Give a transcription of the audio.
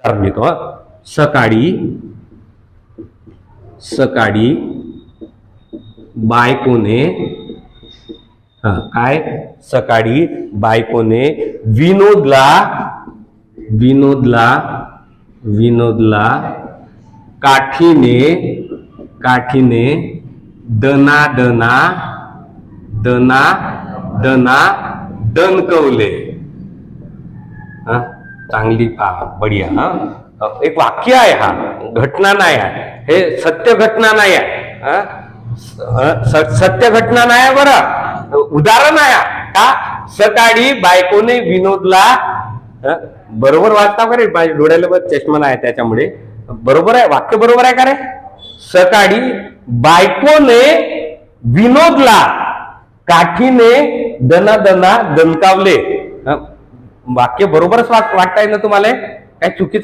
उदाहरण घेतो हा. सकाळी सकाळी बायकोने काय सकाळी बायकोने विनोदला विनोदला विनोदला काठीने काठीने दना दणकवले. चांगली बढिया. एक वाक्य आहे, हा घटना नाही आहे, हे सत्य घटना नाही आहे. सत्य घटना नाही बरं, उदाहरण आहे का. सकाळी बायकोने विनोदला, बरोबर वाचता का रे, माझ्या डोळ्याला बघ चष्मा नाही त्याच्यामुळे बरोबर आहे, वाक्य बरोबर आहे का रे. सकाळी बायकोने विनोदला काठीने दणकावले. वाक्य बरोबरच वाटताय ना तुम्हाला, काय चुकीचं